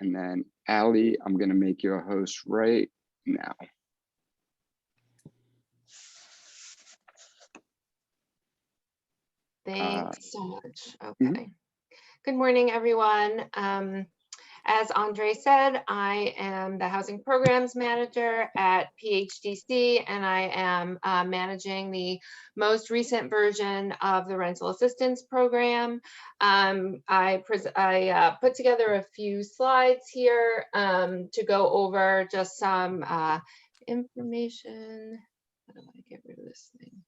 And then Allie, I'm going to make you a host right now. Thanks so much. Okay. Good morning, everyone. As Andre said, I am the Housing Programs Manager at PHDC, and I am managing the most recent version of the Rental Assistance Program. I put together a few slides here to go over just some information. How do I get rid of this thing?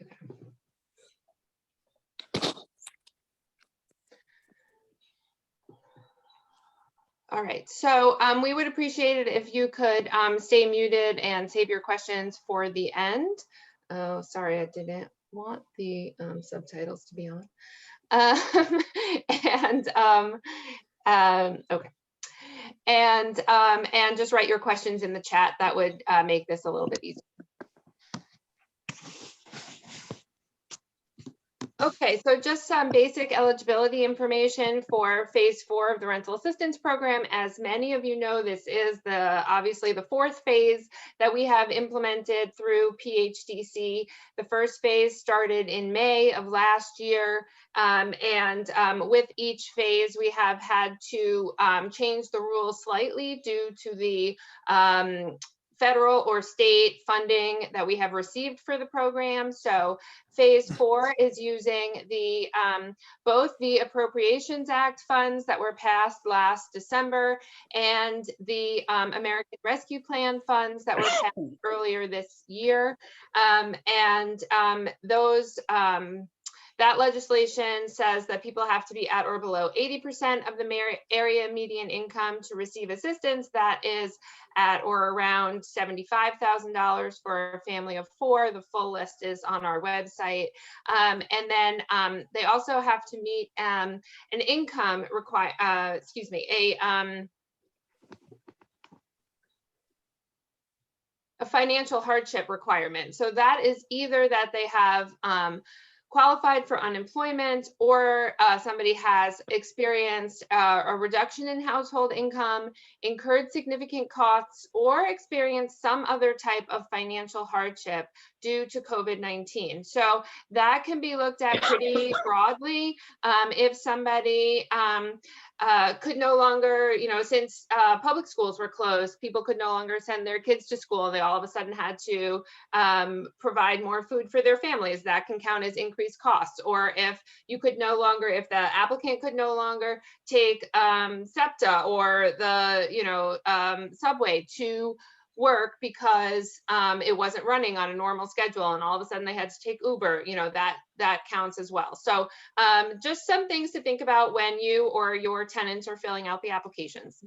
Okay. All right, so we would appreciate it if you could stay muted and save your questions for the end. Oh, sorry, I didn't want the subtitles to be on. Okay. And just write your questions in the chat. That would make this a little bit easier. Okay, so just some basic eligibility information for phase 4 of the rental assistance program. As many of you know, this is obviously the 4th phase that we have implemented through PHDC. The first phase started in May of last year, with each phase we have had to change the rules slightly due to the federal or state funding that we have received for the program. So phase 4 is using both the Appropriations Act funds that were passed last December and the American Rescue Plan funds that were passed earlier this year. That legislation says that people have to be at or below 80% of the area median income to receive assistance. That is at or around $75,000 for a family of 4. The full list is on our website. And then they also have to meet an income a financial hardship requirement. So that is either that they have qualified for unemployment, or somebody has experienced a reduction in household income, incurred significant costs, or experienced some other type of financial hardship due to COVID-19. So that can be looked at pretty broadly. If somebody could no longer, since public schools were closed, people could no longer send their kids to school. They all of a sudden had to provide more food for their families. That can count as increased costs. Or if the applicant could no longer take SEPTA or the subway to work because it wasn't running on a normal schedule, and all of a sudden they had to take Uber, that counts as well. So just some things to think about when you or your tenants are filling out the applications.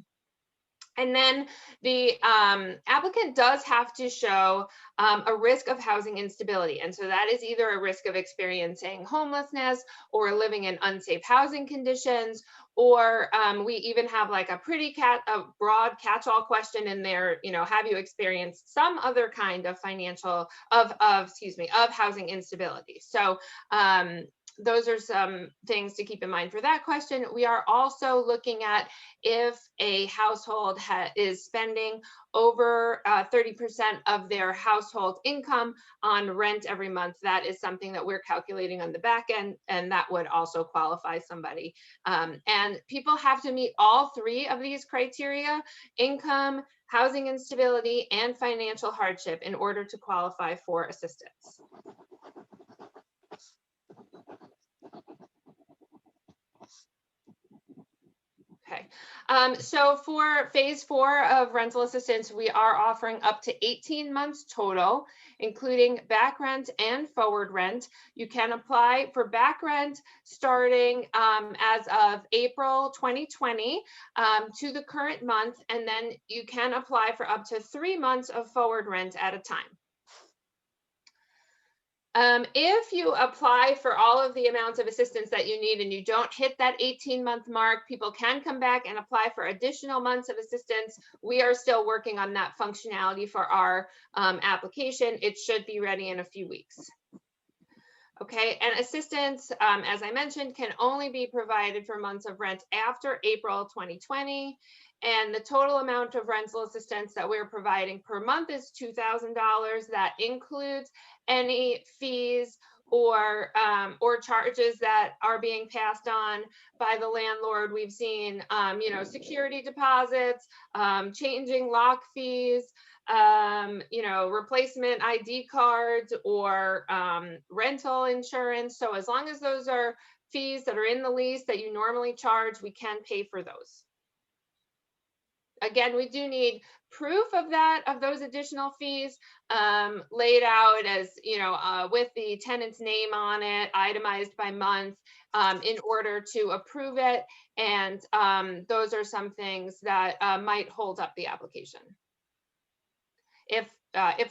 And then the applicant does have to show a risk of housing instability. And so that is either a risk of experiencing homelessness or living in unsafe housing conditions, or we even have like a broad catch-all question in there, have you experienced some other kind of housing instability? So those are some things to keep in mind for that question. We are also looking at if a household is spending over 30% of their household income on rent every month. That is something that we're calculating on the back end, and that would also qualify somebody. And people have to meet all 3 of these criteria: income, housing instability, and financial hardship in order to qualify for assistance. Okay, so for phase 4 of rental assistance, we are offering up to 18 months total, including back rent and forward rent. You can apply for back rent starting as of April 2020 to the current month, and then you can apply for up to 3 months of forward rent at a time. If you apply for all of the amounts of assistance that you need and you don't hit that 18-month mark, people can come back and apply for additional months of assistance. We are still working on that functionality for our application. It should be ready in a few weeks. Okay. Okay, and assistance, as I mentioned, can only be provided for months of rent after April 2020. And the total amount of rental assistance that we're providing per month is $2,000. That includes any fees or charges that are being passed on by the landlord. We've seen, security deposits, changing lock fees, replacement ID cards or rental insurance. So as long as those are fees that are in the lease that you normally charge, we can pay for those. Again, we do need proof of those additional fees laid out as, with the tenant's name on it, itemized by month, in order to approve it. And those are some things that might hold up the application if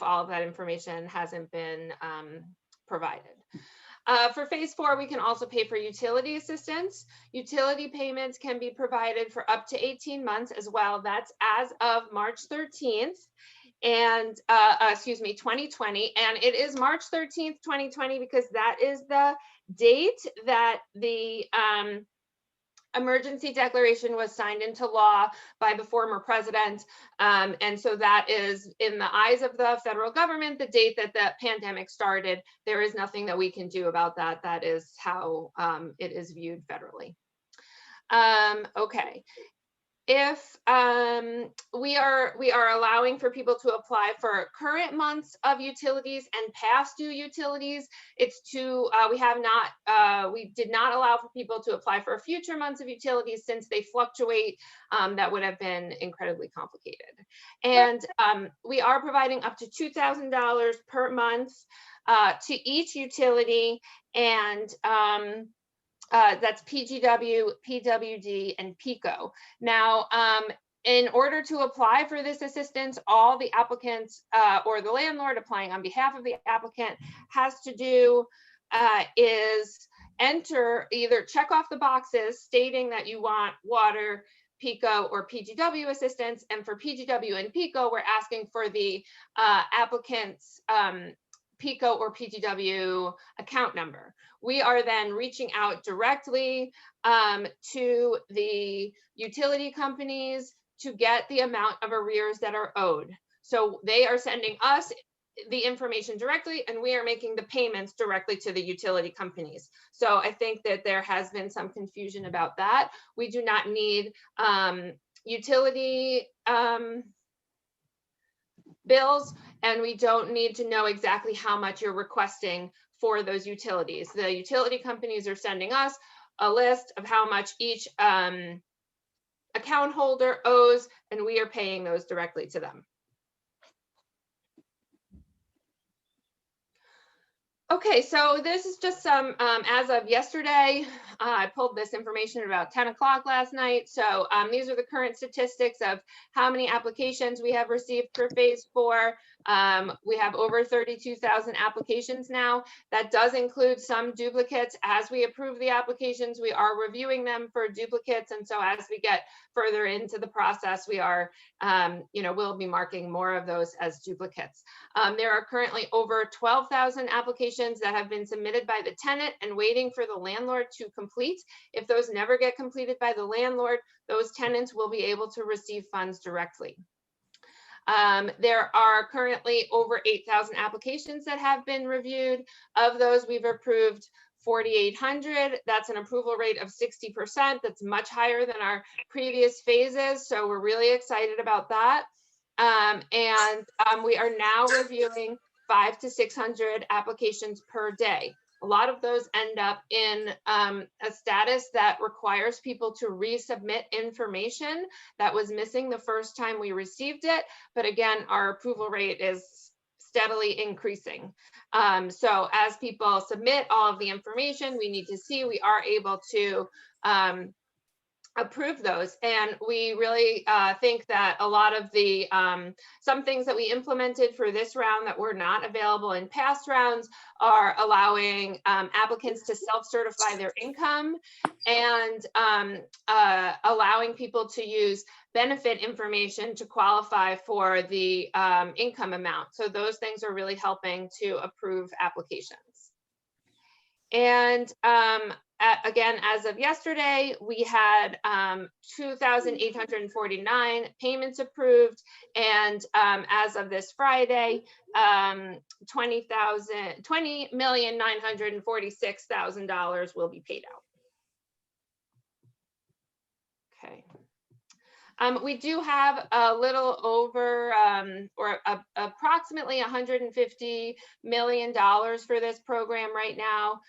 all of that information hasn't been provided. For phase 4, we can also pay for utility assistance. Utility payments can be provided for up to 18 months as well. That's as of March 13th and 2020. And it is March 13th, 2020, because that is the date that the emergency declaration was signed into law by the former president. And so that is, in the eyes of the federal government, the date that the pandemic started. There is nothing that we can do about that. That is how it is viewed federally. Okay. If we are allowing for people to apply for current months of utilities and past due utilities, we did not allow for people to apply for future months of utilities since they fluctuate. That would have been incredibly complicated. And we are providing up to $2,000 per month to each utility, and that's PGW, PWD, and PICO. Now, in order to apply for this assistance, all the applicants or the landlord applying on behalf of the applicant has to do is either check off the boxes stating that you want water, PICO, or PGW assistance. And for PGW and PICO, we're asking for the applicant's PICO or PGW account number. We are then reaching out directly to the utility companies to get the amount of arrears that are owed. So they are sending us the information directly, and we are making the payments directly to the utility companies. So I think that there has been some confusion about that. We do not need utility bills, and we don't need to know exactly how much you're requesting for those utilities. The utility companies are sending us a list of how much each account holder owes, and we are paying those directly to them. Okay, so this is just some, as of yesterday, I pulled this information at about 10 o'clock last night. So these are the current statistics of how many applications we have received for phase 4. We have over 32,000 applications now. That does include some duplicates. As we approve the applications, we are reviewing them for duplicates. And so as we get further into the process, we are, we'll be marking more of those as duplicates. There are currently over 12,000 applications that have been submitted by the tenant and waiting for the landlord to complete. If those never get completed by the landlord, those tenants will be able to receive funds directly. There are currently over 8,000 applications that have been reviewed. Of those, we've approved 4,800. That's an approval rate of 60%. That's much higher than our previous phases. So we're really excited about that. We are now reviewing 500 to 600 applications per day. A lot of those end up in a status that requires people to resubmit information that was missing the first time we received it. But again, our approval rate is steadily increasing. So as people submit all of the information we need to see, we are able to approve those. And we really think that a lot of the, some things that we implemented for this round that were not available in past rounds are allowing applicants to self-certify their income and allowing people to use benefit information to qualify for the income amount. So those things are really helping to approve applications. And again, as of yesterday, we had 2,849 payments approved. And as of this Friday, $20,946,000 will be paid out. Okay. We do have a little over approximately $150 million for this program right now.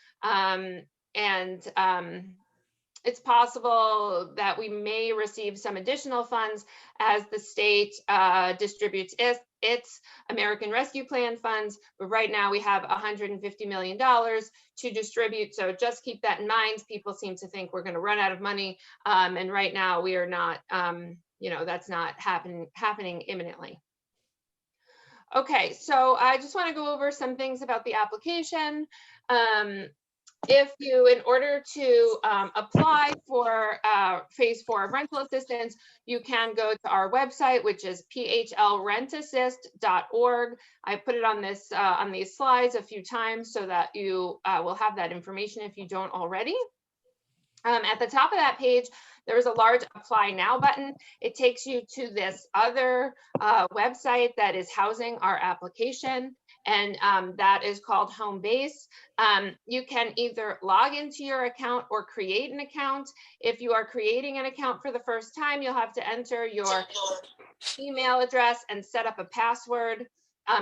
It's possible that we may receive some additional funds as the state distributes its American Rescue Plan funds. But right now we have $150 million to distribute. So just keep that in mind. People seem to think we're going to run out of money. And right now we are not, that's not happening imminently. Okay, so I just want to go over some things about the application. If you, in order to apply for phase 4 of rental assistance, you can go to our website, which is phlrentassist.org. I put it on this on these slides a few times so that you will have that information if you don't already. At the top of that page, there's a large Apply Now button. It takes you to this other website that is housing our application, and that is called Home Base. You can either log into your account or create an account. If you are creating an account for the first time, you'll have to enter your email address and set up a password.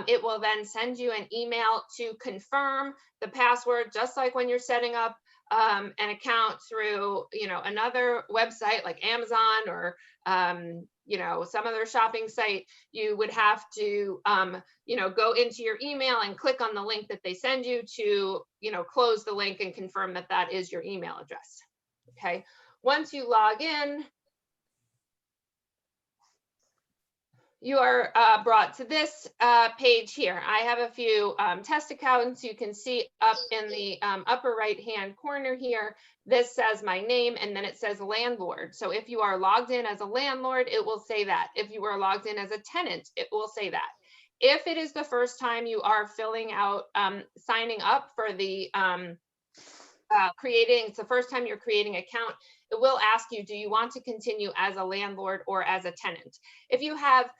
It will then send you an email to confirm the password, just like when you're setting up an account through, another website like Amazon or, some other shopping site. You would have to, go into your email and click on the link that they send you to, close the link and confirm that that is your email address. Okay. Once you log in, you are brought to this page here. I have a few test accounts. You can see up in the upper right-hand corner here, this says my name, and then it says landlord. So if you are logged in as a landlord, it will say that. If you are logged in as a tenant, it will say that. If it is the first time you are filling out, signing up for the it's the first time you're creating an account, it will ask you, do you want to continue as a landlord or as a tenant? If you have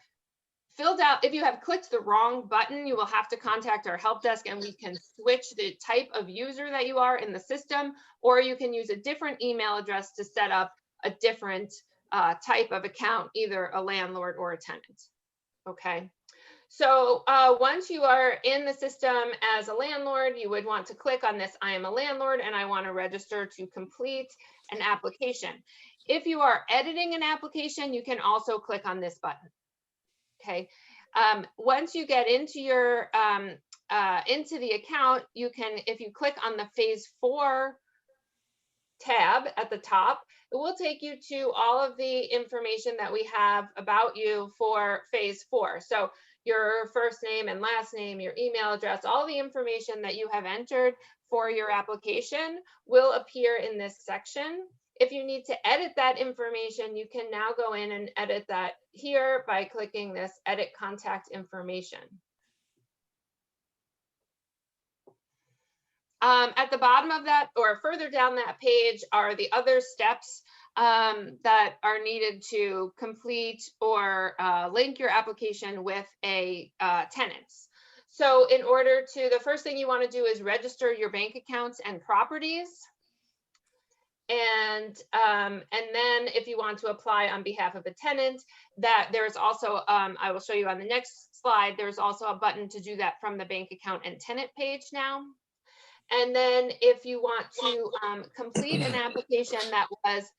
clicked the wrong button, you will have to contact our help desk and we can switch the type of user that you are in the system, or you can use a different email address to set up a different type of account, either a landlord or a tenant. Okay. So once you are in the system as a landlord, you would want to click on this, I am a landlord and I want to register to complete an application. If you are editing an application, you can also click on this button. Okay. Once you get into your into the account, you can, if you click on the phase 4 tab at the top, it will take you to all of the information that we have about you for phase 4. So your first name and last name, your email address, all the information that you have entered for your application will appear in this section. If you need to edit that information, you can now go in and edit that here by clicking this Edit Contact Information. At the bottom of that, or further down that page, are the other steps that are needed to complete or link your application with a tenant. So in order to, the first thing you want to do is register your bank accounts and properties. And then if you want to apply on behalf of a tenant, that there's also, I will show you on the next slide, there's also a button to do that from the bank account and tenant page now. And then if you want to complete an application that was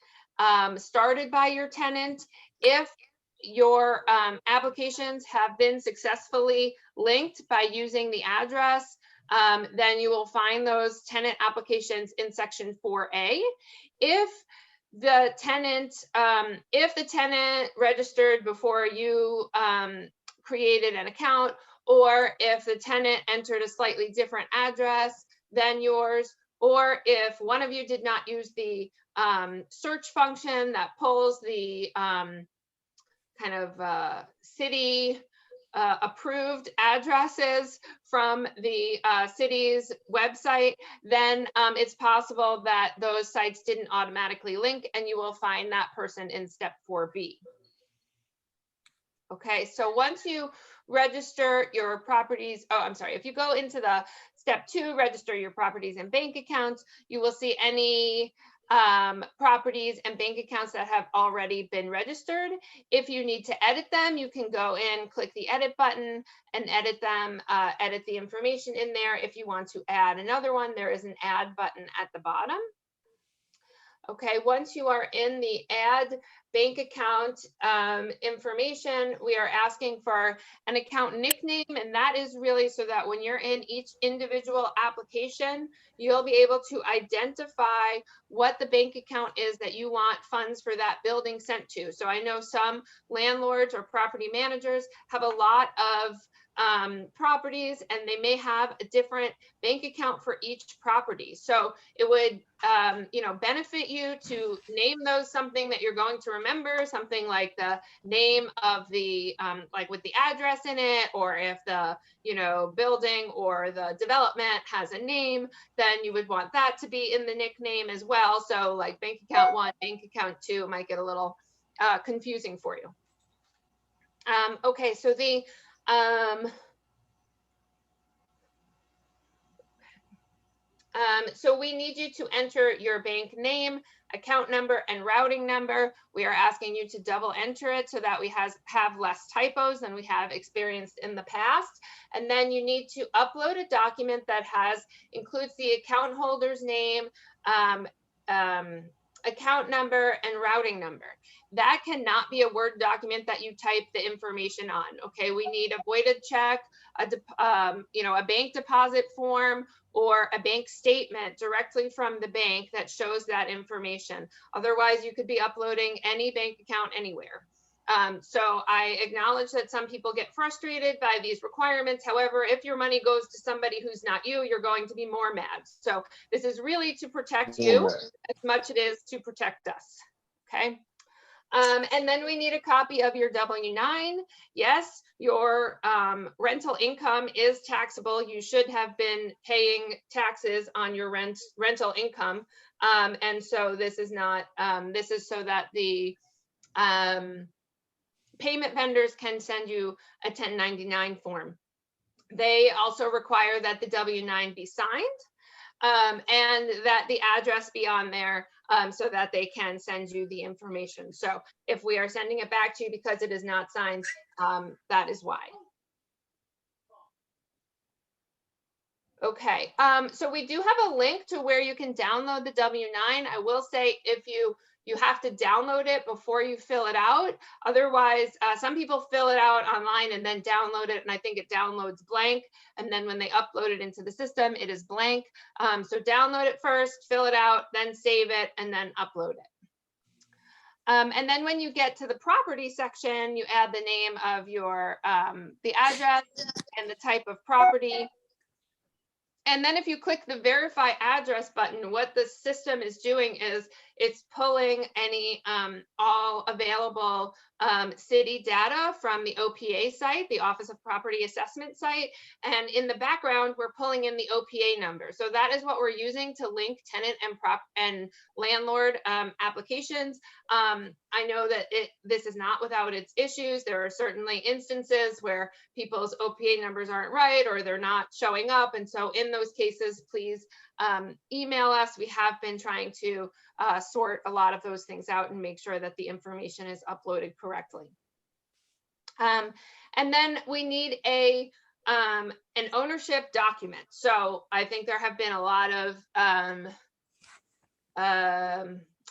started by your tenant, if your applications have been successfully linked by using the address, then you will find those tenant applications in section 4A. If the tenant registered before you created an account, or if the tenant entered a slightly different address than yours, or if one of you did not use the search function that pulls the kind of city approved addresses from the city's website, then it's possible that those sites didn't automatically link, and you will find that person in step 4B. Okay, so once you register your properties, oh, I'm sorry, if you go into the step 2, register your properties and bank accounts, you will see any properties and bank accounts that have already been registered. If you need to edit them, you can go in, click the edit button and edit them, edit the information in there. If you want to add another one, there is an add button at the bottom. Okay, once you are in the add bank account information, we are asking for an account nickname, and that is really so that when you're in each individual application, you'll be able to identify what the bank account is that you want funds for that building sent to. So I know some landlords or property managers have a lot of properties, and they may have a different bank account for each property. So it would benefit you to name those something that you're going to remember, something like the name of the like with the address in it, or if the building or the development has a name, then you would want that to be in the nickname as well. So like bank account 1, bank account 2 might get a little confusing for you. Okay, so the so we need you to enter your bank name, account number, and routing number. We are asking you to double enter it so that we have less typos than we have experienced in the past. And then you need to upload a document that includes the account holder's name, account number, and routing number. That cannot be a Word document that you type the information on. Okay, we need a voided check, a bank deposit form, or a bank statement directly from the bank that shows that information. Otherwise, you could be uploading any bank account anywhere. So I acknowledge that some people get frustrated by these requirements. However, if your money goes to somebody who's not you, you're going to be more mad. So this is really to protect you as much it is to protect us. Okay. And then we need a copy of your W-9. Yes, your rental income is taxable. You should have been paying taxes on your rental income. And so this is not, this is so that the payment vendors can send you a 1099 form. They also require that the W-9 be signed and that the address be on there so that they can send you the information. So if we are sending it back to you because it is not signed, that is why. Okay, so we do have a link to where you can download the W-9. I will say if you have to download it before you fill it out. Otherwise, some people fill it out online and then download it, and I think it downloads blank. And then when they upload it into the system, it is blank. So download it first, fill it out, then save it, and then upload it. And then when you get to the property section, you add the name of your, the address and the type of property. And then if you click the verify address button, what the system is doing is it's pulling any all available city data from the OPA site, the Office of Property Assessment site. And in the background, we're pulling in the OPA number. So that is what we're using to link tenant and landlord applications. I know that this is not without its issues. There are certainly instances where people's OPA numbers aren't right or they're not showing up. And so in those cases, please email us. We have been trying to sort a lot of those things out and make sure that the information is uploaded correctly. And then we need an ownership document. So I think there have been a lot of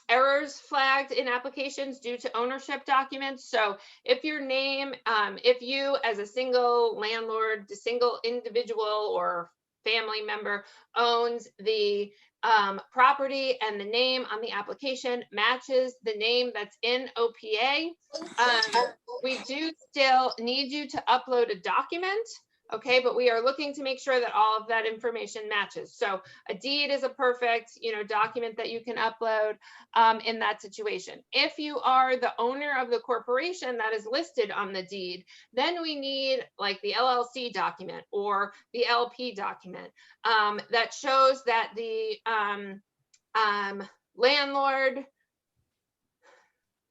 errors flagged in applications due to ownership documents. So if your name, if you as a single landlord, a single individual or family member owns the property and the name on the application matches the name that's in OPA, we do still need you to upload a document. Okay, but we are looking to make sure that all of that information matches. So a deed is a perfect, document that you can upload in that situation. If you are the owner of the corporation that is listed on the deed, then we need like the LLC document or the LP document that shows that the landlord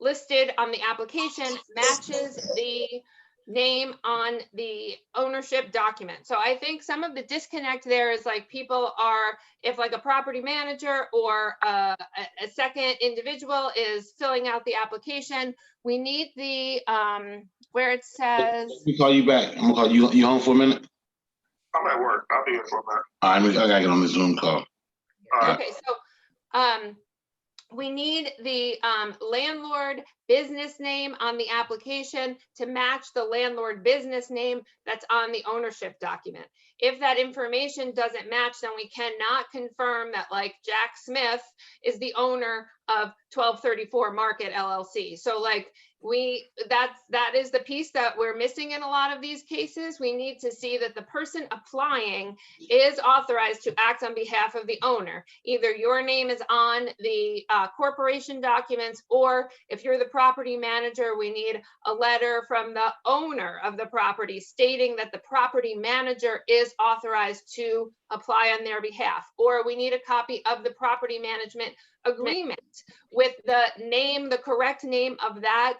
listed on the application matches the name on the ownership document. So I think some of the disconnect there is like people are, if like a property manager or a second individual is filling out the application, we need the, where it says. Let me call you back. I'm gonna call you. You home for a minute? I'm at work. I'll be here for a minute. All right, I gotta get on this Zoom call. Okay, so we need the landlord business name on the application to match the landlord business name that's on the ownership document. If that information doesn't match, then we cannot confirm that like Jack Smith is the owner of 1234 Market LLC. So like that is the piece that we're missing in a lot of these cases. We need to see that the person applying is authorized to act on behalf of the owner. Either your name is on the corporation documents, or if you're the property manager, we need a letter from the owner of the property stating that the property manager is authorized to apply on their behalf, or we need a copy of the property management agreement with the name, the correct name of that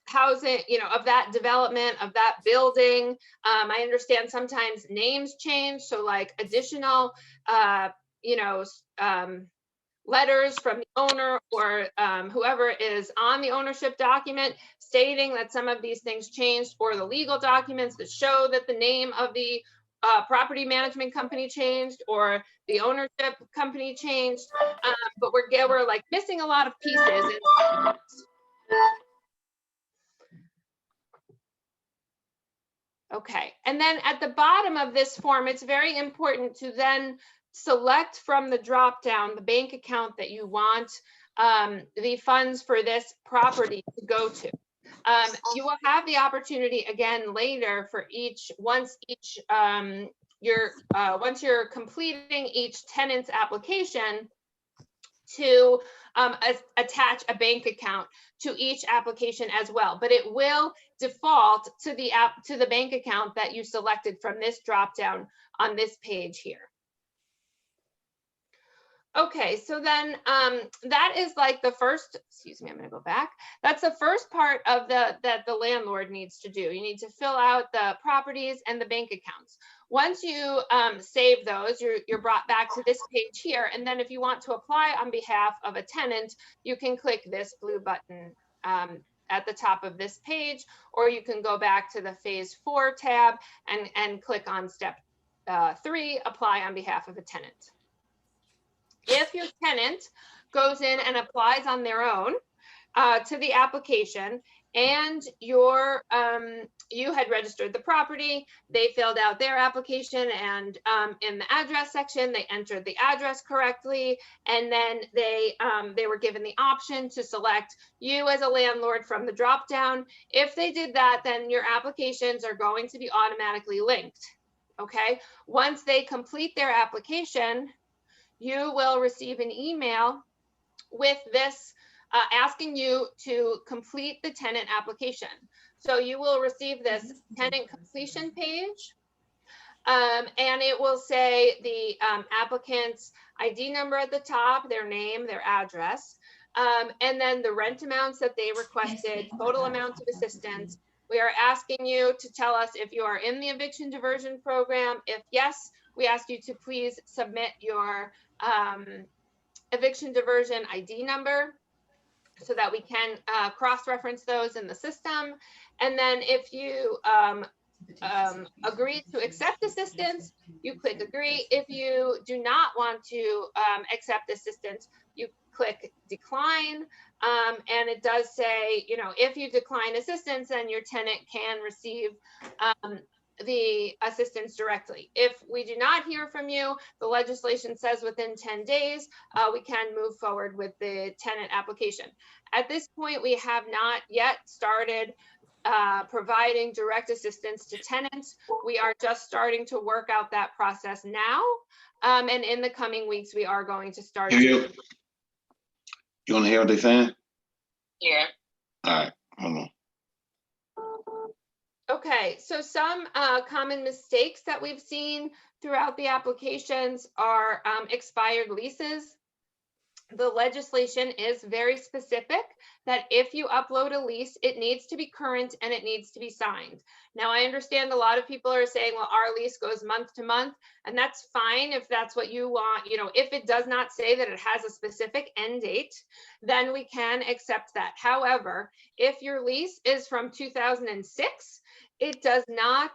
housing, of that development, of that building. I understand sometimes names change, so like additional letters from the owner or whoever is on the ownership document stating that some of these things changed, or the legal documents that show that the name of the property management company changed or the ownership company changed, but we're like missing a lot of pieces. Okay, and then at the bottom of this form, it's very important to then select from the drop down the bank account that you want the funds for this property to go to. You will have the opportunity again later for once you're completing each tenant's application to attach a bank account to each application as well, but it will default to the bank account that you selected from this drop down on this page here. Okay, so then that is like the first, excuse me, I'm gonna go back. That's the first part of that the landlord needs to do. You need to fill out the properties and the bank accounts. Once you save those, you're brought back to this page here. And then if you want to apply on behalf of a tenant, you can click this blue button at the top of this page, or you can go back to the phase 4 tab and click on step 3, apply on behalf of a tenant. If your tenant goes in and applies on their own to the application, and you had registered the property, they filled out their application, and in the address section, they entered the address correctly, and then they were given the option to select you as a landlord from the drop down. If they did that, then your applications are going to be automatically linked. Okay, once they complete their application, you will receive an email with this asking you to complete the tenant application. So you will receive this tenant completion page, and it will say the applicant's ID number at the top, their name, their address, and then the rent amounts that they requested, total amount of assistance. We are asking you to tell us if you are in the eviction diversion program. If yes, we ask you to please submit your eviction diversion ID number so that we can cross-reference those in the system. And then if you agree to accept assistance, you click agree. If you do not want to accept assistance, you click decline. And it does say, if you decline assistance, then your tenant can receive the assistance directly. If we do not hear from you, the legislation says within 10 days, we can move forward with the tenant application. At this point, we have not yet started providing direct assistance to tenants. We are just starting to work out that process now. And in the coming weeks, we are going to start. You want to hear what they're saying? Yeah. All right, hold on. Okay, so some common mistakes that we've seen throughout the applications are expired leases. The legislation is very specific that if you upload a lease, it needs to be current and it needs to be signed. Now, I understand a lot of people are saying, well, our lease goes month to month, and that's fine if that's what you want. You know, if it does not say that it has a specific end date, then we can accept that. However, if your lease is from 2006, it does not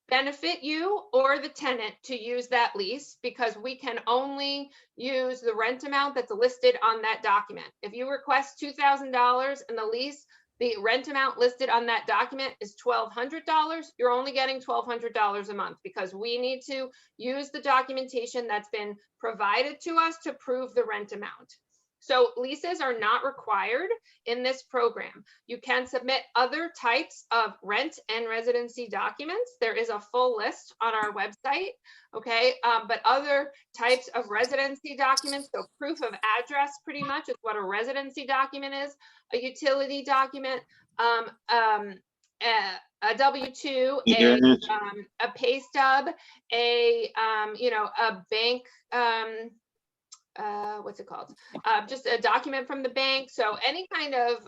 benefit you or the tenant to use that lease, because we can only use the rent amount that's listed on that document. If you request $2,000 and the rent amount listed on that document is $1,200, you're only getting $1,200 a month, because we need to use the documentation that's been provided to us to prove the rent amount. So leases are not required in this program. You can submit other types of rent and residency documents. There is a full list on our website, okay? But other types of residency documents, so proof of address pretty much is what a residency document is, a utility document, a W-2, a pay stub, a bank, what's it called? Just a document from the bank. So any kind of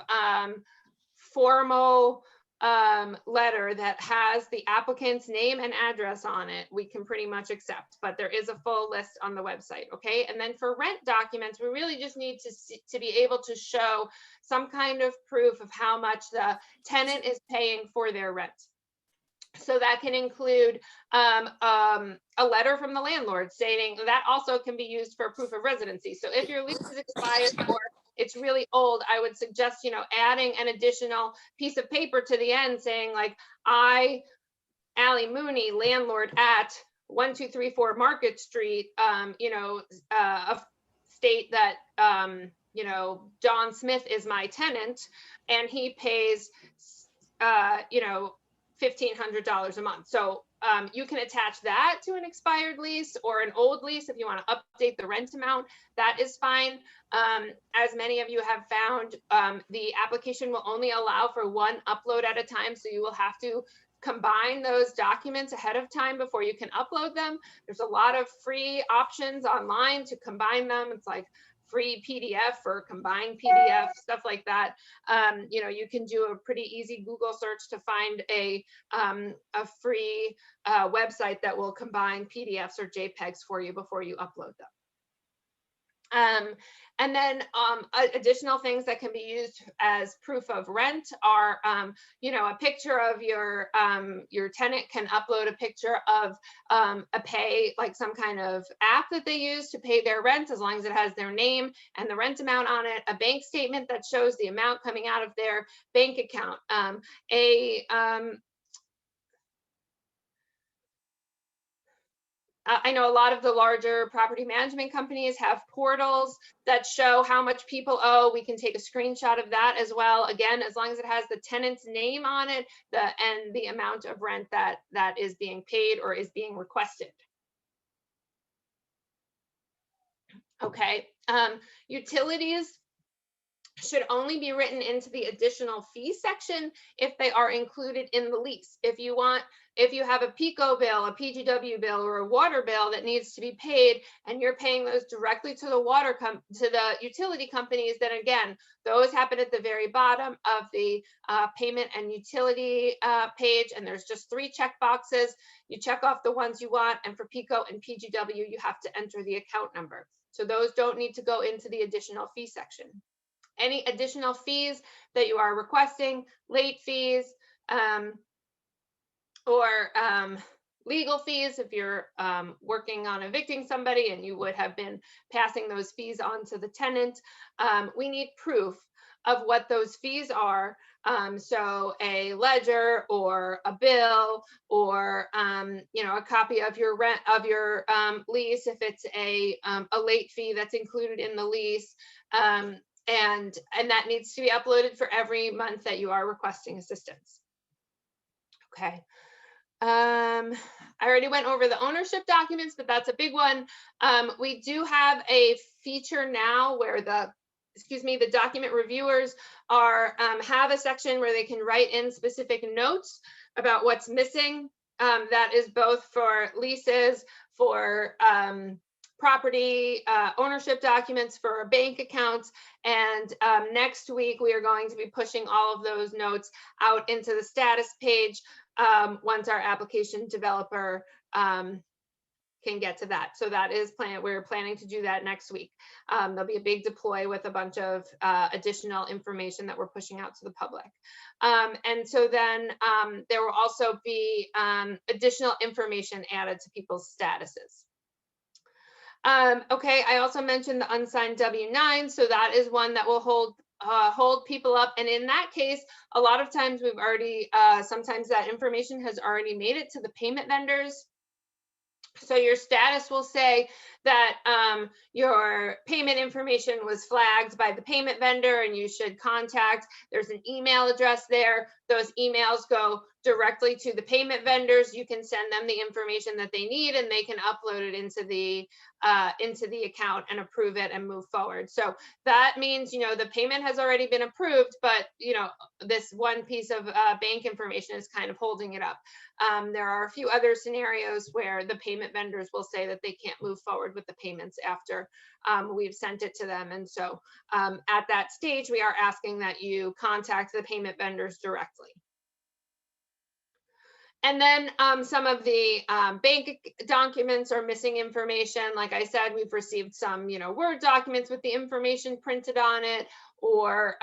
formal letter that has the applicant's name and address on it, we can pretty much accept, but there is a full list on the website, okay? And then for rent documents, we really just need to be able to show some kind of proof of how much the tenant is paying for their rent. So that can include a letter from the landlord stating that also can be used for proof of residency. So if your lease is expired or it's really old, I would suggest, adding an additional piece of paper to the end saying like, I, Allie Mooney, landlord at 1234 Market Street, state that, John Smith is my tenant and he pays, $1,500 a month. So you can attach that to an expired lease or an old lease if you want to update the rent amount. That is fine. As many of you have found, the application will only allow for one upload at a time. So you will have to combine those documents ahead of time before you can upload them. There's a lot of free options online to combine them. It's like free PDF or combined PDF, stuff like that. You can do a pretty easy Google search to find a free website that will combine PDFs or JPEGs for you before you upload them. And then additional things that can be used as proof of rent are, a picture of your tenant can upload a picture of a pay, like some kind of app that they use to pay their rent, as long as it has their name and the rent amount on it, a bank statement that shows the amount coming out of their bank account, I know a lot of the larger property management companies have portals that show how much people owe. We can take a screenshot of that as well. Again, as long as it has the tenant's name on it, and the amount of rent that is being paid or is being requested. Okay, utilities should only be written into the additional fee section if they are included in the lease. If you have a PICO bill, a PGW bill, or a water bill that needs to be paid, and you're paying those directly to the utility companies, then again, those happen at the very bottom of the payment and utility page, and there's just 3 check boxes. You check off the ones you want, and for PICO and PGW, you have to enter the account number. So those don't need to go into the additional fee section. Any additional fees that you are requesting, late fees, or legal fees, if you're working on evicting somebody and you would have been passing those fees on to the tenant, we need proof of what those fees are. So a ledger or a bill or a copy of your rent of your lease if it's a late fee that's included in the lease. And that needs to be uploaded for every month that you are requesting assistance. Okay. I already went over the ownership documents, but that's a big one. We do have a feature now where the document reviewers are have a section where they can write in specific notes about what's missing. That is both for leases, for property ownership documents, for bank accounts. And next week, we are going to be pushing all of those notes out into the status page once our application developer can get to that. So that is planned. We're planning to do that next week. There'll be a big deploy with a bunch of additional information that we're pushing out to the public. And so then there will also be additional information added to people's statuses. Okay, I also mentioned the unsigned W-9. So that is one that will hold people up. And in that case, a lot of times we've already, sometimes that information has already made it to the payment vendors. So your status will say that your payment information was flagged by the payment vendor and you should contact, there's an email address there. Those emails go directly to the payment vendors. You can send them the information that they need and they can upload it into the account and approve it and move forward. So that means, you know, the payment has already been approved, but, you know, this one piece of bank information is kind of holding it up. There are a few other scenarios where the payment vendors will say that they can't move forward with the payments after we've sent it to them. And so at that stage, we are asking that you contact the payment vendors directly. And then some of the bank documents are missing information. Like I said, we've received some, you know, Word documents with the information printed on it, or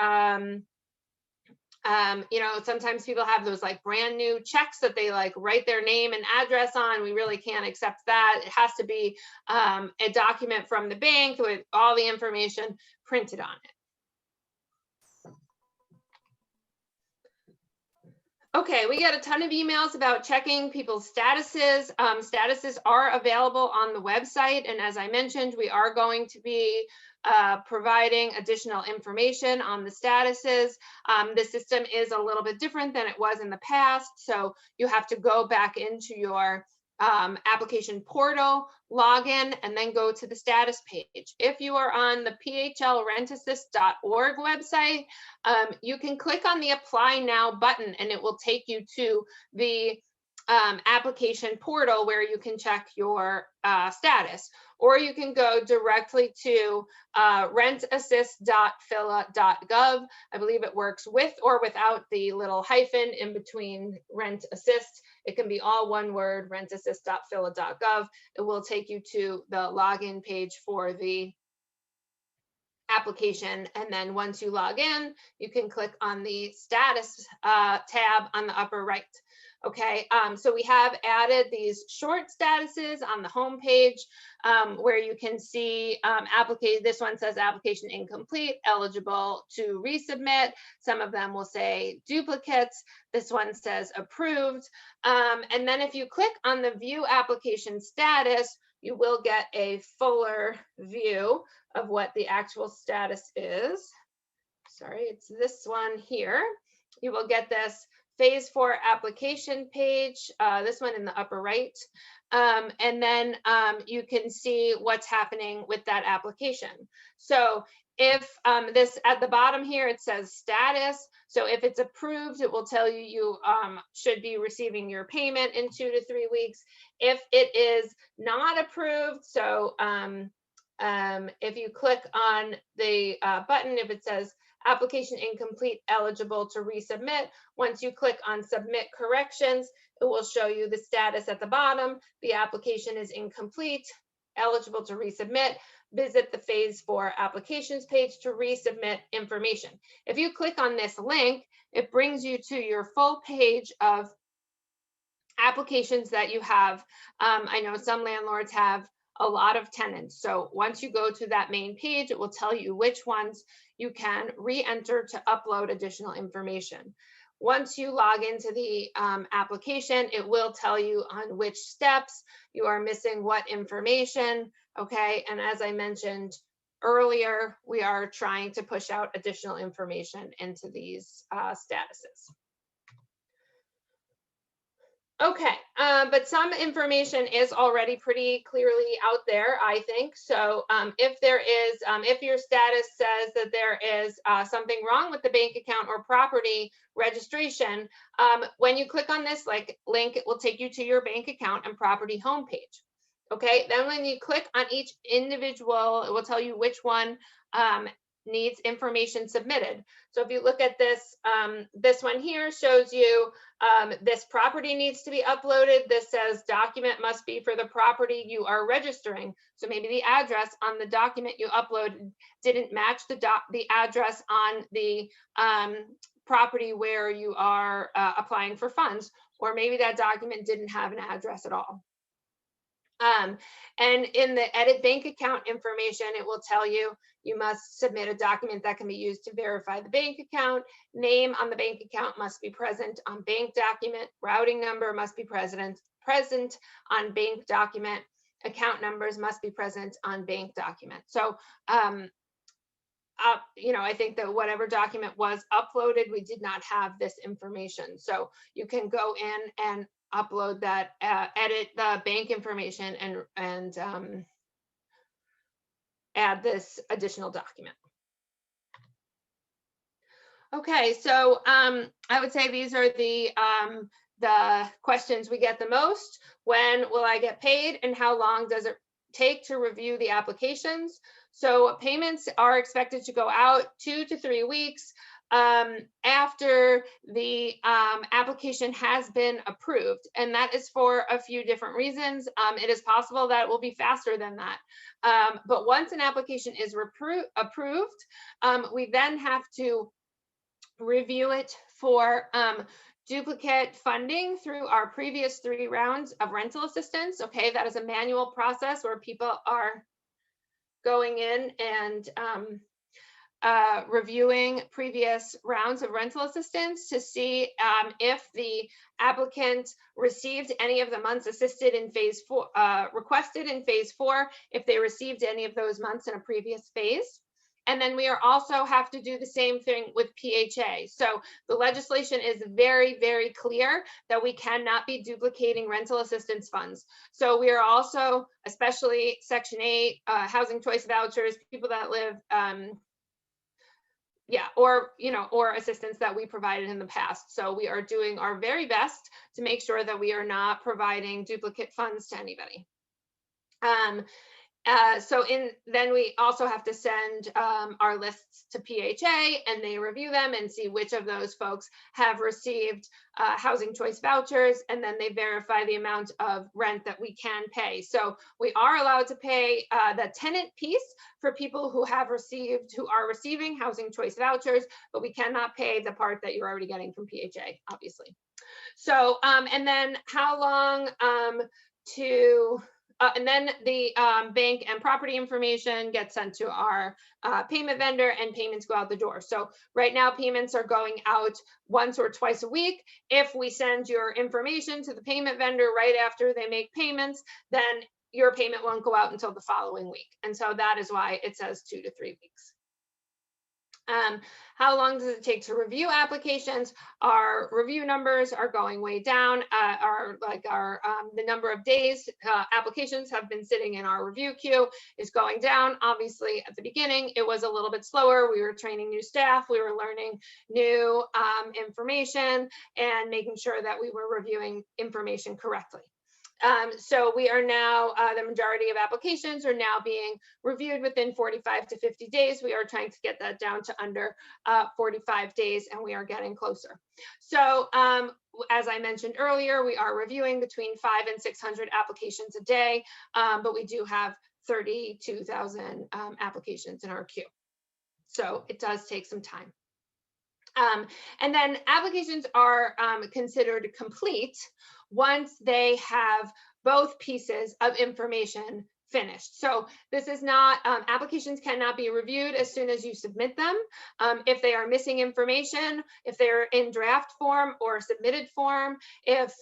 you know, sometimes people have those like brand new checks that they like write their name and address on. We really can't accept that. It has to be a document from the bank with all the information printed on it. Okay, we get a ton of emails about checking people's statuses. Statuses are available on the website. And as I mentioned, we are going to be providing additional information on the statuses. The system is a little bit different than it was in the past. So you have to go back into your application portal, log in, and then go to the status page. If you are on the phlrentassist.org website, you can click on the Apply Now button and it will take you to the application portal where you can check your status, or you can go directly to rentassist.phila.gov. I believe it works with or without the little hyphen in between rent assist. It can be all one word, rentassist.phila.gov. It will take you to the login page for the application. And then once you log in, you can click on the status tab on the upper right. Okay, so we have added these short statuses on the home page where you can see this one says application incomplete, eligible to resubmit. Some of them will say duplicates. This one says approved. And then if you click on the view application status, you will get a fuller view of what the actual status is. Sorry, it's this one here. You will get this Phase 4 application page, this one in the upper right. And then you can see what's happening with that application. So if this at the bottom here, it says status. So if it's approved, it will tell you you should be receiving your payment in 2 to 3 weeks. If it is not approved, so if you click on the button, if it says application incomplete, eligible to resubmit, once you click on submit corrections, it will show you the status at the bottom. The application is incomplete, eligible to resubmit. Visit the Phase 4 applications page to resubmit information. If you click on this link, it brings you to your full page of applications that you have. I know some landlords have a lot of tenants. So once you go to that main page, it will tell you which ones you can re-enter to upload additional information. Once you log into the application, it will tell you on which steps you are missing what information, okay? And as I mentioned earlier, we are trying to push out additional information into these statuses. Okay, but some information is already pretty clearly out there, I think. So if there is, if your status says that there is something wrong with the bank account or property registration, when you click on this link, it will take you to your bank account and property homepage. Okay, then when you click on each individual, it will tell you which one needs information submitted. So if you look at this, this one here shows you this property needs to be uploaded. This says document must be for the property you are registering. So maybe the address on the document you uploaded didn't match the address on the property where you are applying for funds, or maybe that document didn't have an address at all. And in the edit bank account information, it will tell you you must submit a document that can be used to verify the bank account. Name on the bank account must be present on bank document. Routing number must be present on bank document. Account numbers must be present on bank document. So, you know, I think that whatever document was uploaded, we did not have this information. So you can go in and upload that, edit the bank information and add this additional document. Okay, so I would say these are the questions we get the most. When will I get paid, and how long does it take to review the applications? So payments are expected to go out 2 to 3 weeks after the application has been approved, and that is for a few different reasons. It is possible that it will be faster than that, but once an application is approved, we then have to review it for duplicate funding through our previous 3 rounds of rental assistance. Okay, that is a manual process where people are going in and reviewing previous rounds of rental assistance to see if the applicant received any of the months assisted in phase 4, requested in phase 4, if they received any of those months in a previous phase. And then we are also have to do the same thing with PHA. So the legislation is very, very clear that we cannot be duplicating rental assistance funds. So we are also, especially Section 8, housing choice vouchers, people that live, or, you know, or assistance that we provided in the past. So we are doing our very best to make sure that we are not providing duplicate funds to anybody. Then we also have to send our lists to PHA, and they review them and see which of those folks have received housing choice vouchers, and then they verify the amount of rent that we can pay. So we are allowed to pay the tenant piece for people who are receiving housing choice vouchers, but we cannot pay the part that you're already getting from PHA, obviously. So, and then how long and then the bank and property information gets sent to our payment vendor, and payments go out the door. So right now payments are going out once or twice a week. If we send your information to the payment vendor right after they make payments, then your payment won't go out until the following week. And so that is why it says 2 to 3 weeks. How long does it take to review applications? Our review numbers are going way down. The number of days applications have been sitting in our review queue is going down. Obviously, at the beginning, it was a little bit slower. We were training new staff. We were learning new information and making sure that we were reviewing information correctly. So we are now, the majority of applications are now being reviewed within 45 to 50 days. We are trying to get that down to under 45 days, and we are getting closer. So as I mentioned earlier, we are reviewing between 500 and 600 applications a day, but we do have 32,000 applications in our queue. So it does take some time. And then applications are considered complete once they have both pieces of information finished. So this is not, applications cannot be reviewed as soon as you submit them. If they are missing information, if they're in draft form or submitted form, if,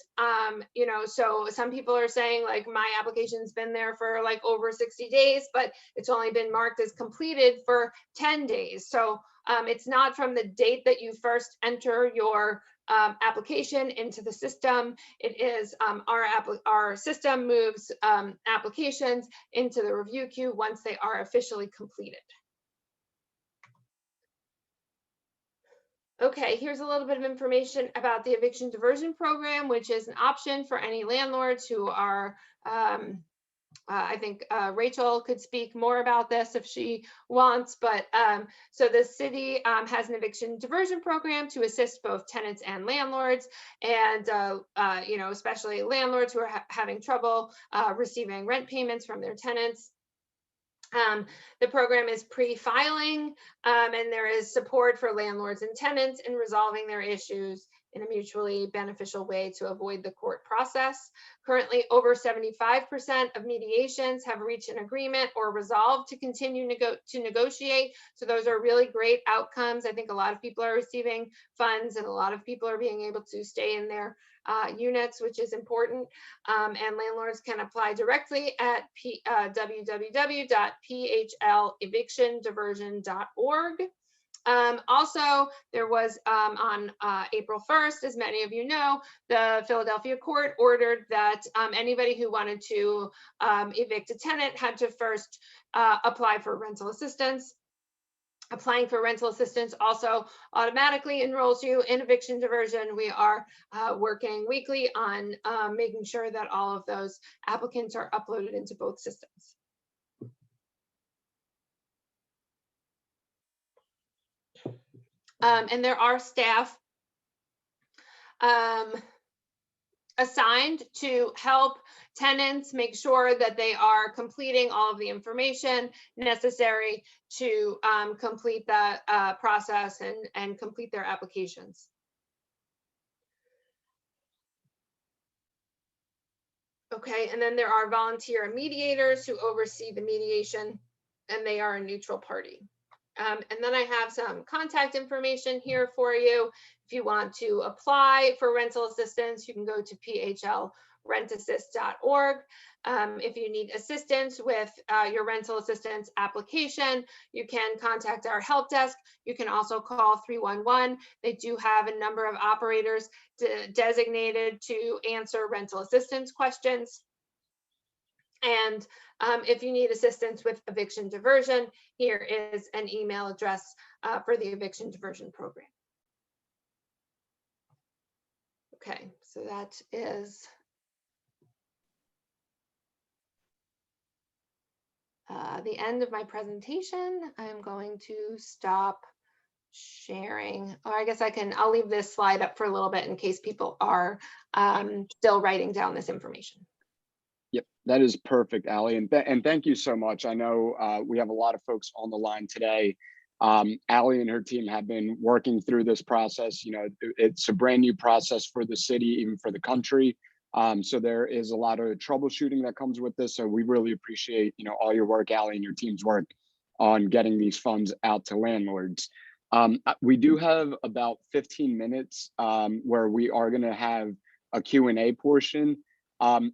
you know, so some people are saying like my application's been there for like over 60 days, but it's only been marked as completed for 10 days. So it's not from the date that you first enter your application into the system. It is our system moves applications into the review queue once they are officially completed. Okay, here's a little bit of information about the eviction diversion program, which is an option for any landlords who are, I think Rachel could speak more about this if she wants, but so the city has an eviction diversion program to assist both tenants and landlords, and you know, especially landlords who are having trouble receiving rent payments from their tenants. The program is pre-filing, and there is support for landlords and tenants in resolving their issues in a mutually beneficial way to avoid the court process. Currently, over 75% of mediations have reached an agreement or resolved to continue to negotiate. So those are really great outcomes. I think a lot of people are receiving funds, and a lot of people are being able to stay in their units, which is important. And landlords can apply directly at www.phlevictiondiversion.org. Also, there was on April 1st, as many of you know, the Philadelphia court ordered that anybody who wanted to evict a tenant had to first apply for rental assistance. Applying for rental assistance also automatically enrolls you in eviction diversion. We are working weekly on making sure that all of those applicants are uploaded into both systems. And there are staff assigned to help tenants make sure that they are completing all of the information necessary to complete that process and complete their applications. Okay, and then there are volunteer mediators who oversee the mediation, and they are a neutral party. And then I have some contact information here for you. If you want to apply for rental assistance, you can go to phlrentassist.org. If you need assistance with your rental assistance application, you can contact our help desk. You can also call 311. They do have a number of operators designated to answer rental assistance questions. And if you need assistance with eviction diversion, here is an email address for the eviction diversion program. Okay, so that is the end of my presentation. I'm going to stop sharing, or I guess I'll leave this slide up for a little bit in case people are still writing down this information. Yep, that is perfect, Allie, and thank you so much. I know we have a lot of folks on the line today. Allie and her team have been working through this process. You know, it's a brand new process for the city, even for the country. So there is a lot of troubleshooting that comes with this. So we really appreciate, you know, all your work, Allie, and your team's work on getting these funds out to landlords. We do have about 15 minutes where we are going to have a Q&A portion.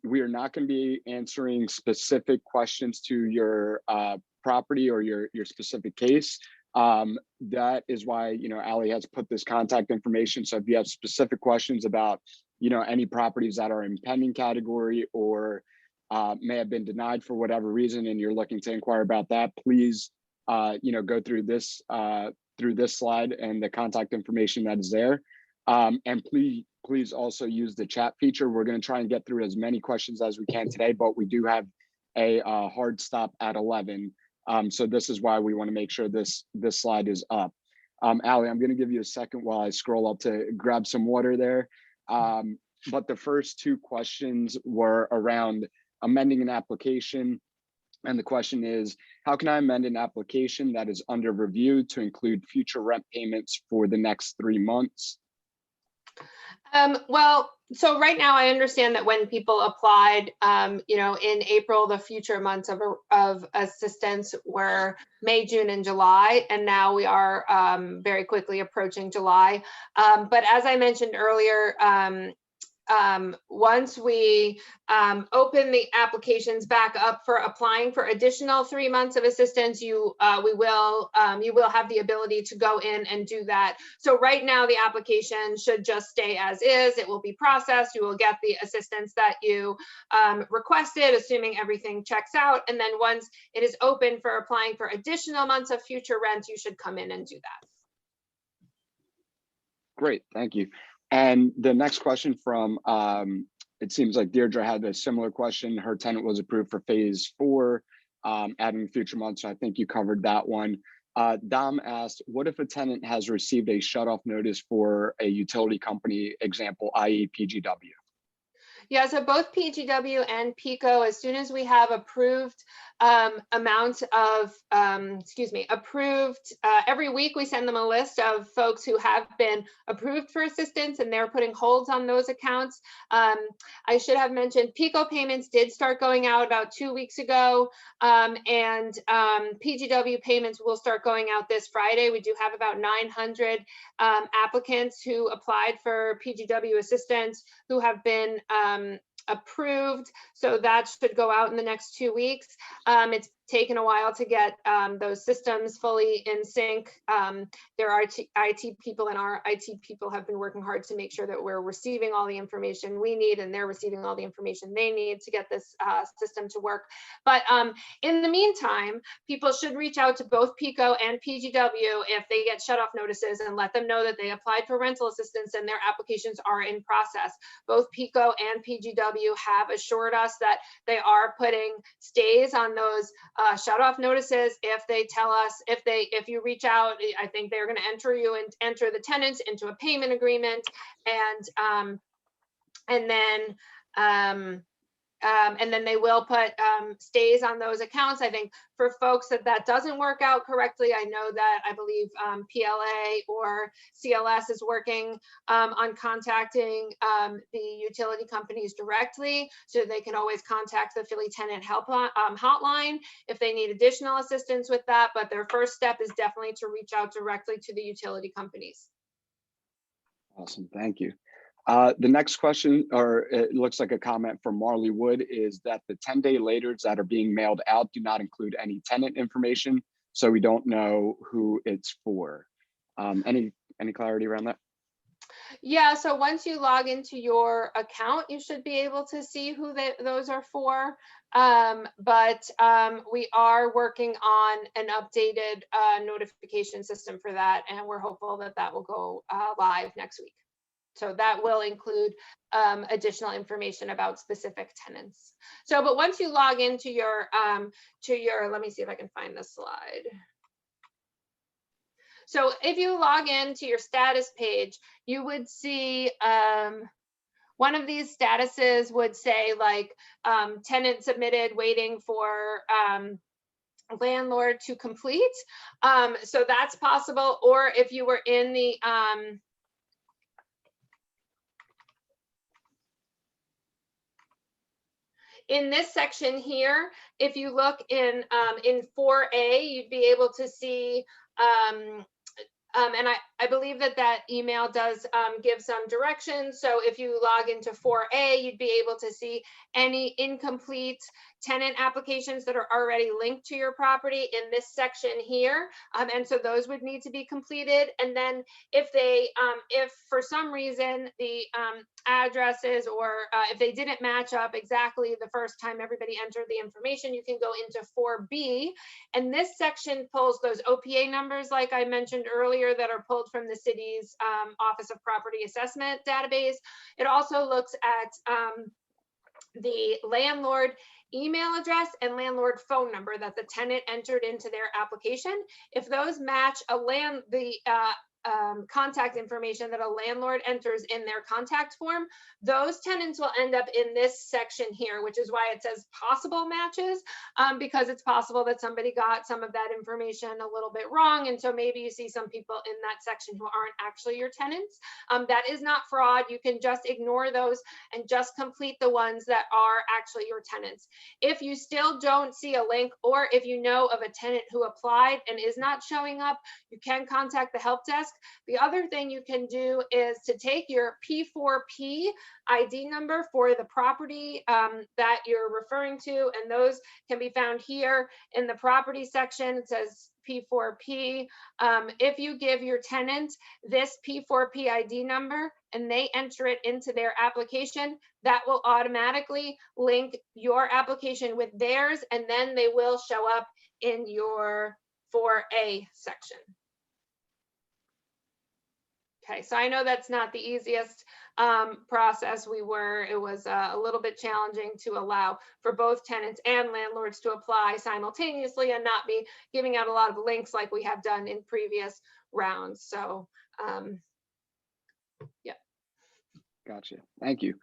We are not going to be answering specific questions to your property or your specific case. That is why, you know, Allie has put this contact information. So if you have specific questions about, you know, any properties that are in pending category or may have been denied for whatever reason, and you're looking to inquire about that, please, you know, go through this slide and the contact information that is there. And please also use the chat feature. We're going to try and get through as many questions as we can today, but we do have a hard stop at 11. So this is why we want to make sure this slide is up. Allie, I'm going to give you a second while I scroll up to grab some water there. But the first two questions were around amending an application. And the question is, how can I amend an application that is under review to include future rent payments for the next 3 months? Well, so right now I understand that when people applied, you know, in April, the future months of assistance were May, June, and July, and now we are very quickly approaching July. But as I mentioned earlier, once we open the applications back up for applying for additional 3 months of assistance, you will have the ability to go in and do that. So right now the application should just stay as is. It will be processed. You will get the assistance that you requested, assuming everything checks out. And then once it is open for applying for additional months of future rent, you should come in and do that. Great, thank you. And the next question from, it seems like Deirdre had a similar question. Her tenant was approved for phase 4, adding future months. So I think you covered that one. Dom asked, what if a tenant has received a shut-off notice for a utility company, example, i.e. PGW? Yeah, so both PGW and PICO, as soon as we have approved amount of, every week we send them a list of folks who have been approved for assistance and they're putting holds on those accounts. I should have mentioned PICO payments did start going out about 2 weeks ago, and PGW payments will start going out this Friday. We do have about 900 applicants who applied for PGW assistance who have been approved, so that should go out in the next 2 weeks. It's taken a while to get those systems fully in sync. There are IT people, and our IT people have been working hard to make sure that we're receiving all the information we need and they're receiving all the information they need to get this system to work. But in the meantime, people should reach out to both PICO and PGW if they get shut-off notices and let them know that they applied for rental assistance and their applications are in process. Both PICO and PGW have assured us that they are putting stays on those shut-off notices. If they tell us, if you reach out, I think they're going to enter you and enter the tenants into a payment agreement, and then they will put stays on those accounts. I think for folks that doesn't work out correctly, I know that I believe PLA or CLS is working on contacting the utility companies directly, so they can always contact the Philly Tenant Hotline if they need additional assistance with that. But their first step is definitely to reach out directly to the utility companies. Awesome, thank you. The next question, or it looks like a comment from Marley Wood, is that the 10-day laters that are being mailed out do not include any tenant information, so we don't know who it's for. Any clarity around that? Yeah, so once you log into your account, you should be able to see who those are for. But we are working on an updated notification system for that, and we're hopeful that that will go live next week. So that will include additional information about specific tenants. So, but once you log into your, let me see if I can find the slide. So if you log into your status page, you would see one of these statuses would say like tenant submitted, waiting for landlord to complete. So that's possible. Or if you were in the, in this section here, if you look in 4A, you'd be able to see, and I believe that email does give some directions. So if you log into 4A, you'd be able to see any incomplete tenant applications that are already linked to your property in this section here. And so those would need to be completed. And then if for some reason the addresses or if they didn't match up exactly the first time everybody entered the information, you can go into 4B. And this section pulls those OPA numbers, like I mentioned earlier, that are pulled from the city's Office of Property Assessment database. It also looks at the landlord email address and landlord phone number that the tenant entered into their application. If those match the contact information that a landlord enters in their contact form, those tenants will end up in this section here, which is why it says possible matches, because it's possible that somebody got some of that information a little bit wrong. And so maybe you see some people in that section who aren't actually your tenants. That is not fraud. You can just ignore those and just complete the ones that are actually your tenants. If you still don't see a link, or if you know of a tenant who applied and is not showing up, you can contact the help desk. desk. The other thing you can do is to take your P4P ID number for the property that you're referring to, and those can be found here in the property section. It says P4P. If you give your tenant this P4P ID number and they enter it into their application, that will automatically link your application with theirs, and then they will show up in your 4A section. Okay, so I know that's not the easiest process. It was a little bit challenging to allow for both tenants and landlords to apply simultaneously and not be giving out a lot of links like we have done in previous rounds. So, yeah. Gotcha. Thank you.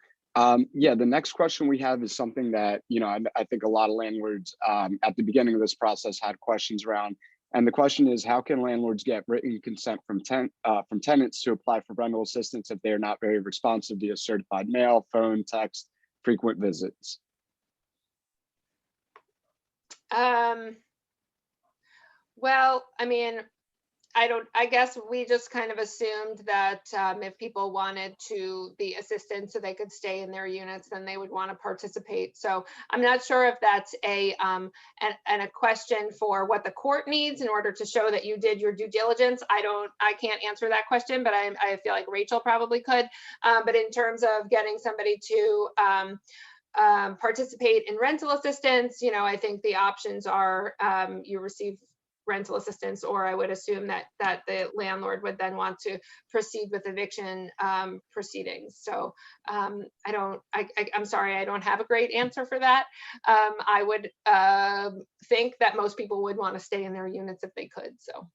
Yeah, the next question we have is something that, I think a lot of landlords at the beginning of this process had questions around. And the question is, how can landlords get written consent from tenants to apply for rental assistance if they're not very responsive via certified mail, phone, text, frequent visits? Well, I mean, I guess we just kind of assumed that if people wanted to be assisted so they could stay in their units, then they would want to participate. So I'm not sure if that's a question for what the court needs in order to show that you did your due diligence. I can't answer that question, but I feel like Rachel probably could. But in terms of getting somebody to participate in rental assistance, I think the options are you receive rental assistance, or I would assume that the landlord would then want to proceed with eviction proceedings. So I'm sorry, I don't have a great answer for that. I would think that most people would want to stay in their units if they could. So.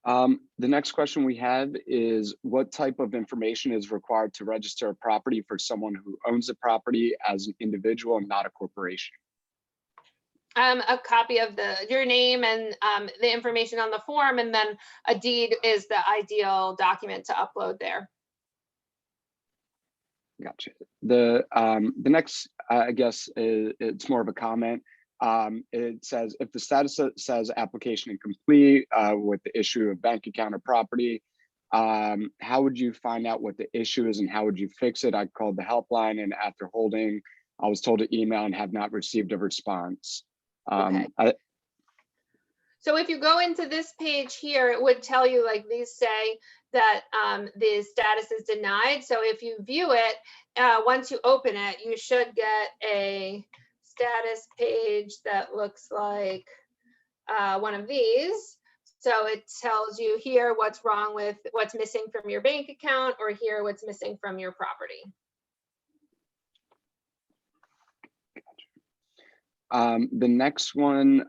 The next question we have is, what type of information is required to register a property for someone who owns a property as an individual and not a corporation? A copy of your name and the information on the form, and then a deed is the ideal document to upload there. Gotcha. The next, I guess, it's more of a comment. It says, if the status says application incomplete with the issue of bank account or property, how would you find out what the issue is and how would you fix it? I called the helpline, and after holding, I was told to email and have not received a response. Okay. So if you go into this page here, it would tell you, like these say that the status is denied. So if you view it, once you open it, you should get a status page that looks like one of these. So it tells you here what's wrong with what's missing from your bank account, or here what's missing from your property. The next one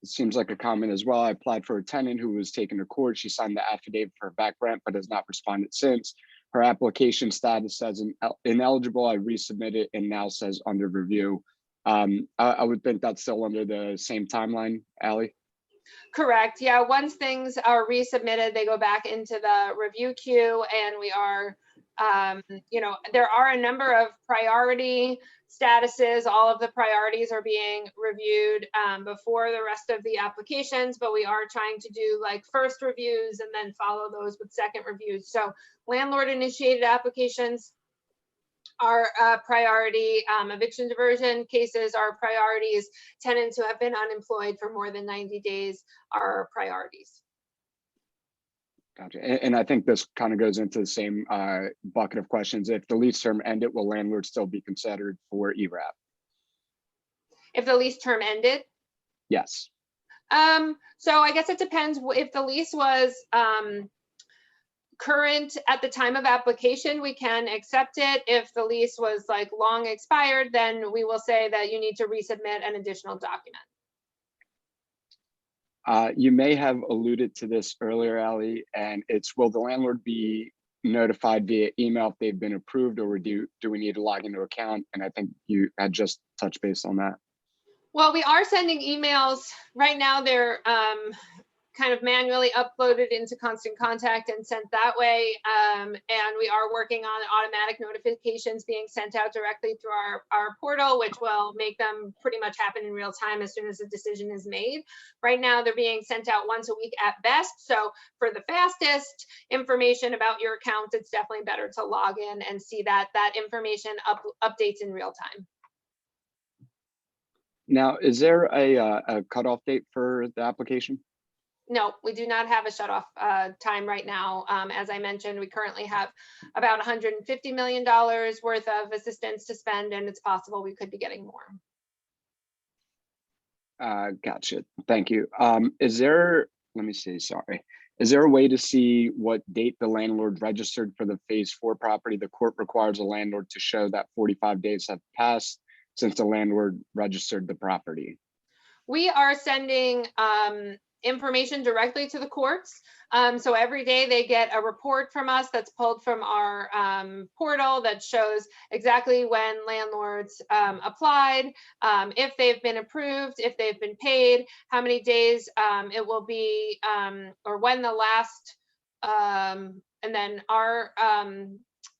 seems like a comment as well. I applied for a tenant who was taken to court. She signed the affidavit for back rent, but has not responded since. Her application status says ineligible. I resubmitted and now says under review. I would think that's still under the same timeline, Allie? Correct. Yeah. Once things are resubmitted, they go back into the review queue, and we are, there are a number of priority statuses. All of the priorities are being reviewed before the rest of the applications, but we are trying to do like first reviews and then follow those with second reviews. So landlord initiated applications are priority, eviction diversion cases are priorities, tenants who have been unemployed for more than 90 days are priorities. Gotcha. And I think this kind of goes into the same bucket of questions. If the lease term ended, will landlords still be considered for ERAP? If the lease term ended? Yes. So I guess it depends. If the lease was current at the time of application, we can accept it. If the lease was like long expired, then we will say that you need to resubmit an additional document. You may have alluded to this earlier, Allie, and it's, will the landlord be notified via email if they've been approved, or do we need to log into account? And I think you had just touched base on that. Well, we are sending emails right now. They're kind of manually uploaded into Constant Contact and sent that way. And we are working on automatic notifications being sent out directly through our portal, which will make them pretty much happen in real time as soon as a decision is made. Right now, they're being sent out once a week at best. So for the fastest information about your account, it's definitely better to log in and see that information updates in real time. Now, is there a cutoff date for the application? No, we do not have a shut-off time right now. As I mentioned, we currently have about $150 million worth of assistance to spend, and it's possible we could be getting more. Gotcha. Thank you. Is there, let me see, sorry. Is there a way to see what date the landlord registered for the phase 4 property? The court requires a landlord to show that 45 days have passed since the landlord registered the property. We are sending information directly to the courts. So every day they get a report from us that's pulled from our portal that shows exactly when landlords applied, if they've been approved, if they've been paid, how many days it will be, or when the last, and then our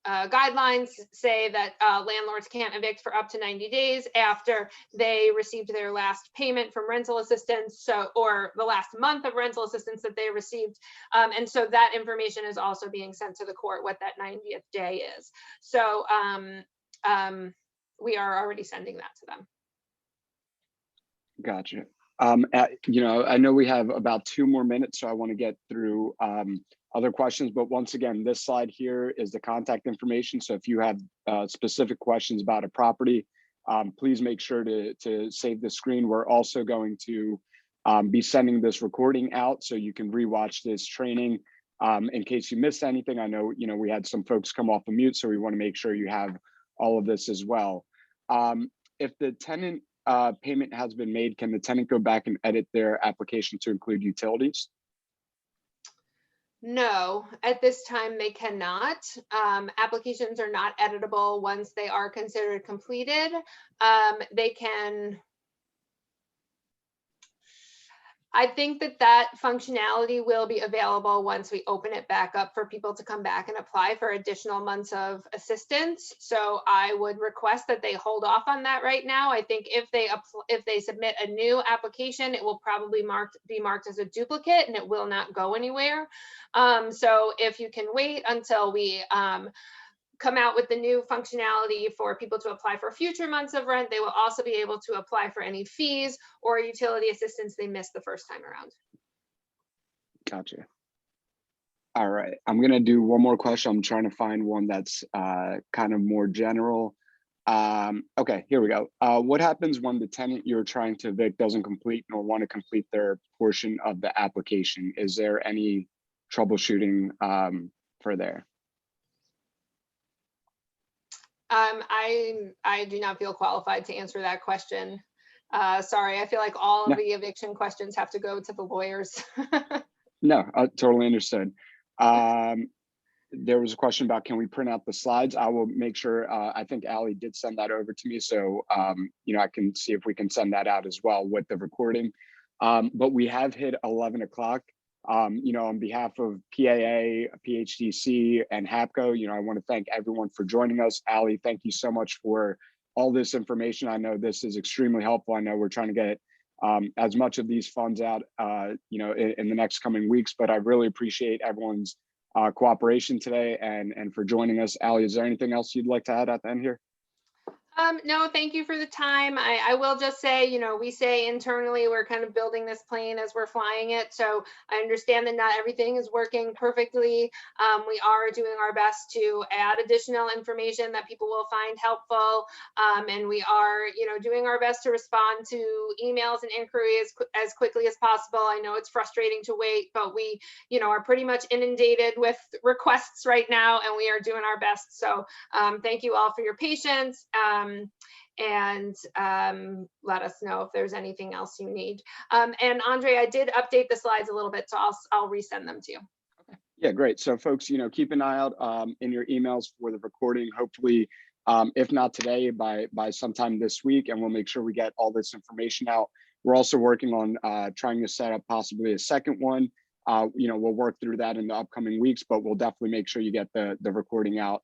guidelines say that landlords can't evict for up to 90 days after they received their last payment from rental assistance, or the last month of rental assistance that they received. And so that information is also being sent to the court, what that 90th day is. So we are already sending that to them. Gotcha. You know, I know we have about 2 more minutes, so I want to get through other questions, but once again, this slide here is the contact information. So if you have specific questions about a property, please make sure to save the screen. We're also going to be sending this recording out so you can rewatch this training in case you missed anything. I know, you know, we had some folks come off of mute, so we want to make sure you have all of this as well. If the tenant payment has been made, can the tenant go back and edit their application to include utilities? No, at this time they cannot. Applications are not editable once they are considered completed. They can, I think that functionality will be available once we open it back up for people to come back and apply for additional months of assistance. So I would request that they hold off on that right now. I think if they submit a new application, it will probably be marked as a duplicate and it will not go anywhere. So if you can wait until we come out with the new functionality for people to apply for future months of rent, they will also be able to apply for any fees or utility assistance they missed the first time around. Gotcha. All right, I'm gonna do one more question. I'm trying to find one that's kind of more general. Okay, here we go. What happens when the tenant you're trying to evict doesn't complete nor want to complete their portion of the application? Is there any troubleshooting for there? I do not feel qualified to answer that question. Sorry, I feel like all of the eviction questions have to go to the lawyers. No, I totally understood. There was a question about, can we print out the slides? I will make sure, I think Allie did send that over to me. So, you know, I can see if we can send that out as well with the recording. But we have hit 11 o'clock. You know, on behalf of PAA, PHDC, and HAPCO, you know, I want to thank everyone for joining us. Allie, thank you so much for all this information. I know this is extremely helpful. I know we're trying to get as much of these funds out, you know, in the next coming weeks, but I really appreciate everyone's cooperation today and for joining us. Allie, is there anything else you'd like to add at the end here? No, thank you for the time. I will just say, you know, we say internally we're kind of building this plane as we're flying it. So I understand that not everything is working perfectly. We are doing our best to add additional information that people will find helpful. And we are, you know, doing our best to respond to emails and inquiries as quickly as possible. I know it's frustrating to wait, but we, you know, are pretty much inundated with requests right now, and we are doing our best. So thank you all for your patience. And let us know if there's anything else you need. And Andre, I did update the slides a little bit, so I'll resend them to you. Okay. Yeah, great. So folks, you know, keep an eye out in your emails for the recording, hopefully, if not today, by sometime this week, and we'll make sure we get all this information out. We're also working on trying to set up possibly a second one. We'll work through that in the upcoming weeks, but we'll definitely make sure you get the recording out